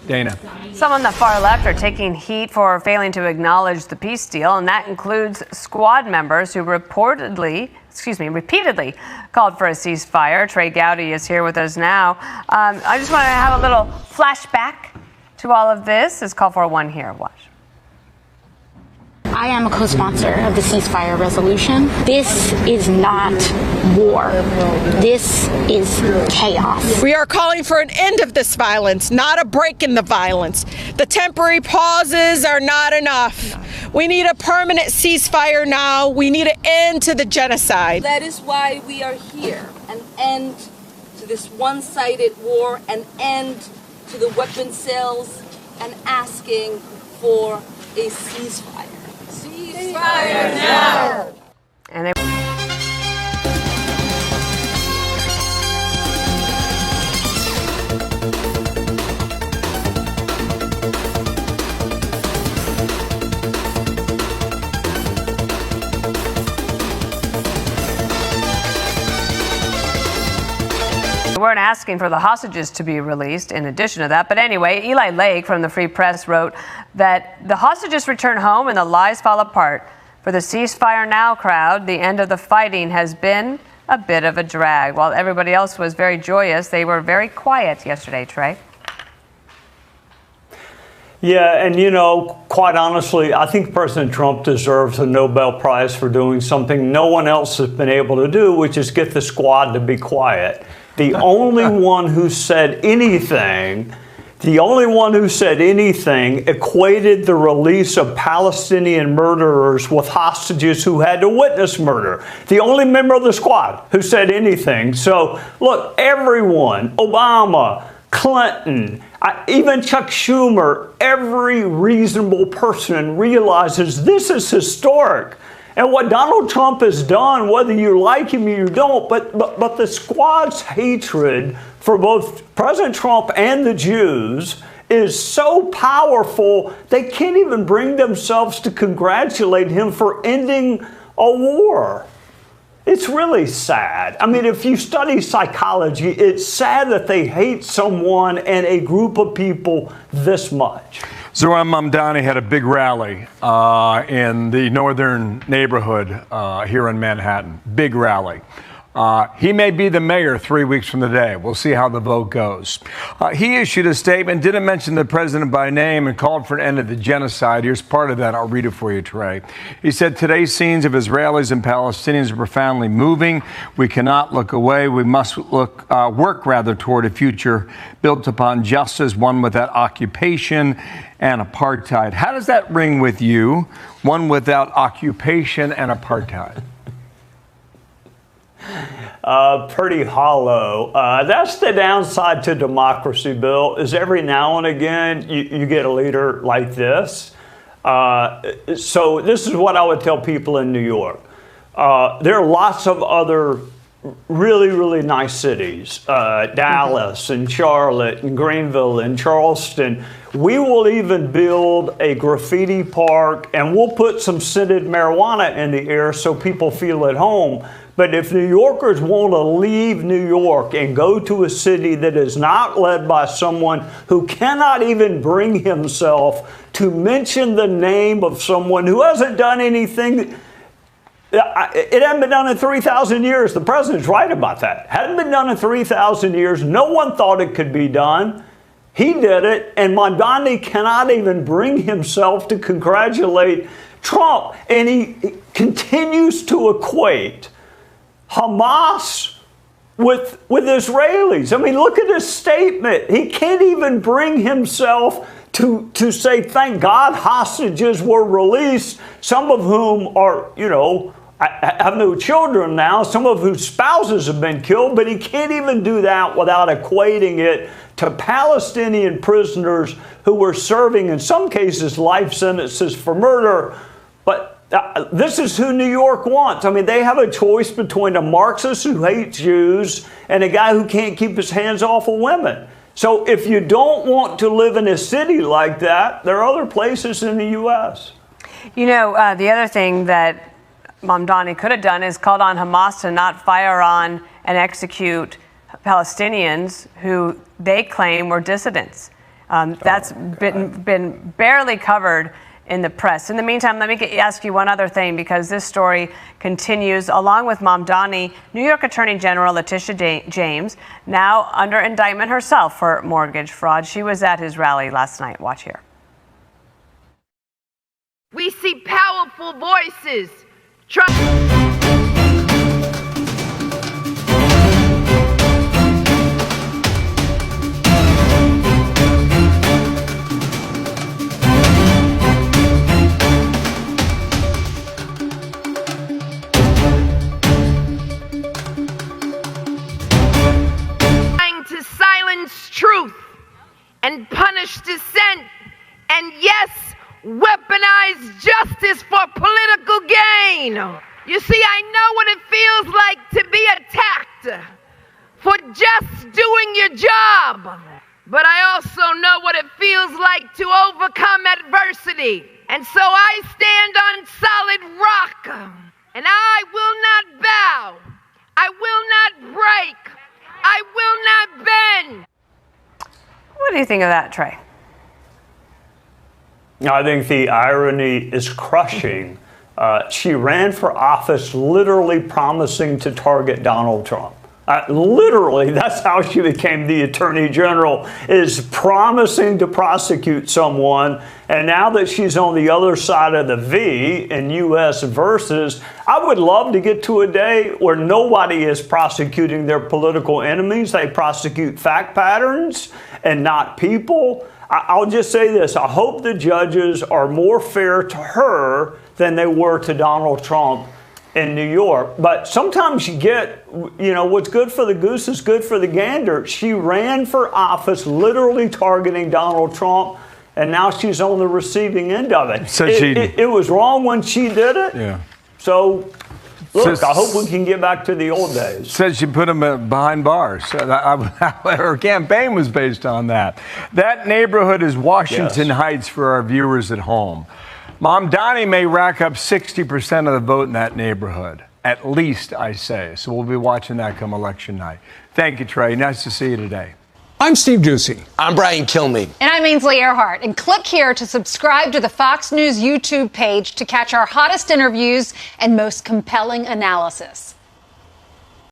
Dana. Some on the far left are taking heat for failing to acknowledge the peace deal, and that includes squad members who repeatedly called for a ceasefire. Trey Gowdy is here with us now. I just want to have a little flashback to all of this. It's call for one here. Watch. I am a co-sponsor of the ceasefire resolution. This is not war. This is chaos. We are calling for an end of this violence, not a break in the violence. The temporary pauses are not enough. We need a permanent ceasefire now. We need an end to the genocide. That is why we are here. An end to this one-sided war, an end to the weapon sales, and asking for a ceasefire. Ceasefire now! And we weren't asking for the hostages to be released in addition to that. But anyway, Eli Lake from the Free Press wrote that the hostages return home and the lies fall apart. For the ceasefire now crowd, the end of the fighting has been a bit of a drag. While everybody else was very joyous, they were very quiet yesterday, Trey. Yeah, and you know, quite honestly, I think President Trump deserves a Nobel Prize for doing something no one else has been able to do, which is get the squad to be quiet. The only one who said anything equated the release of Palestinian murderers with hostages who had to witness murder. The only member of the squad who said anything. So, look, everyone, Obama, Clinton, even Chuck Schumer, every reasonable person realizes this is historic. And what Donald Trump has done, whether you like him or you don't, but the squad's hatred for both President Trump and the Jews is so powerful, they can't even bring themselves to congratulate him for ending a war. It's really sad. I mean, if you study psychology, it's sad that they hate someone and a group of people this much. Zohran Mamdani had a big rally in the northern neighborhood here in Manhattan. Big rally. He may be the mayor 3 weeks from today. We'll see how the vote goes. He issued a statement, didn't mention the president by name, and called for an end to the genocide. Here's part of that. I'll read it for you, Trey. He said, today's scenes of Israelis and Palestinians are profoundly moving. We cannot look away. We must work toward a future built upon justice, one without occupation and apartheid. How does that ring with you? One without occupation and apartheid. Pretty hollow. That's the downside to democracy, Bill, is every now and again you get a leader like this. So this is what I would tell people in New York. There are lots of other really, really nice cities, Dallas and Charlotte and Greenville and Charleston. We will even build a graffiti park and we'll put some scented marijuana in the air so people feel at home. But if New Yorkers want to leave New York and go to a city that is not led by someone who cannot even bring himself to mention the name of someone who hasn't done anything, it hasn't been done in 3,000 years. The president's right about that. Hadn't been done in 3,000 years. No one thought it could be done. He did it, and Mamdani cannot even bring himself to congratulate Trump. And he continues to equate Hamas with Israelis. I mean, look at his statement. He can't even bring himself to say, thank God hostages were released, some of whom are, have no children now, some of whose spouses have been killed, but he can't even do that without equating it to Palestinian prisoners who were serving, in some cases, life sentences for murder. But this is who New York wants. I mean, they have a choice between a Marxist who hates Jews and a guy who can't keep his hands off of women. So if you don't want to live in a city like that, there are other places in the U.S. The other thing that Mamdani could have done is called on Hamas to not fire on and execute Palestinians who they claim were dissidents. That's been barely covered in the press. In the meantime, let me ask you one other thing, because this story continues. Along with Mamdani, New York Attorney General Letitia James, now under indictment herself for mortgage fraud. She was at his rally last night. Watch here. We see powerful voices to silence truth and punish dissent, and yes, weaponize justice for political gain. You see, I know what it feels like to be attacked for just doing your job, but I also know what it feels like to overcome adversity. And so I stand on solid rock, and I will not bow, I will not break, I will not bend. What do you think of that, Trey? I think the irony is crushing. She ran for office literally promising to target Donald Trump. Literally, that's how she became the Attorney General, is promising to prosecute someone. And now that she's on the other side of the V in U.S. versus, I would love to get to a day where nobody is prosecuting their political enemies. They prosecute fact patterns and not people. I'll just say this. I hope the judges are more fair to her than they were to Donald Trump in New York. But sometimes you get, what's good for the goose is good for the gander. She ran for office literally targeting Donald Trump, and now she's on the receiving end of it. It was wrong when she did it. Yeah. So, look, I hope we can get back to the old days. Said she put him behind bars. Her campaign was based on that. That neighborhood is Washington Heights for our viewers at home. Mamdani may rack up 60% of the vote in that neighborhood, at least, I say. So we'll be watching that come election night. Thank you, Trey. Nice to see you today. I'm Steve Ducey. I'm Brian Kilmeade. And I'm Ainsley Earhart. And click here to subscribe to the Fox News YouTube page to catch our hottest interviews and most compelling analysis.